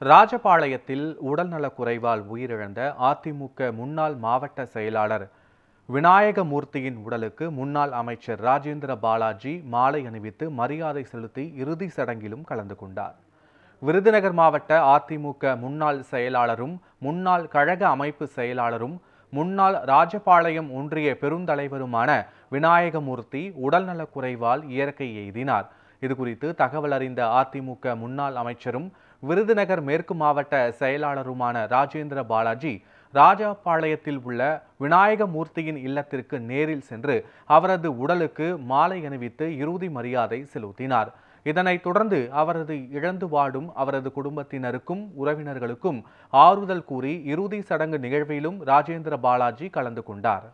ராஜபாளையத்தில் உடல்நலக் குறைவால் உயிரிழந்த அதிமுக முன்னாள் மாவட்ட செயலாளர் விநாயகமூர்த்தியின் உடலுக்கு முன்னாள் அமைச்சர் ராஜேந்திர பாலாஜி மாலை அணிவித்து மரியாதை செலுத்தி இறுதி சடங்கிலும் கலந்து கொண்டார். விருதுநகர் மாவட்ட அதிமுக முன்னாள் செயலாளரும் முன்னாள் கழக அமைப்பு செயலாளரும் முன்னாள் ராஜபாளையம் ஒன்றிய பெருந்தலைவருமான விநாயகமூர்த்தி உடல்நலக் குறைவால் இயற்கை எய்தினார். இதுகுறித்து தகவல் அறிந்த அதிமுக முன்னாள் அமைச்சரும் விருதுநகர் மேற்கு மாவட்ட செயலாளருமான ராஜேந்திர பாலாஜி ராஜபாளையத்தில் உள்ள விநாயகமூர்த்தியின் இல்லத்திற்கு நேரில் சென்று அவரது உடலுக்கு மாலை அணிவித்து இறுதி மரியாதை செலுத்தினார். இதனைத் தொடர்ந்து அவரது இழந்து வாடும் அவரது குடும்பத்தினருக்கும் உறவினர்களுக்கும் ஆறுதல் கூறி இறுதி சடங்கு நிகழ்விலும் ராஜேந்திர பாலாஜி கலந்து கொண்டார்.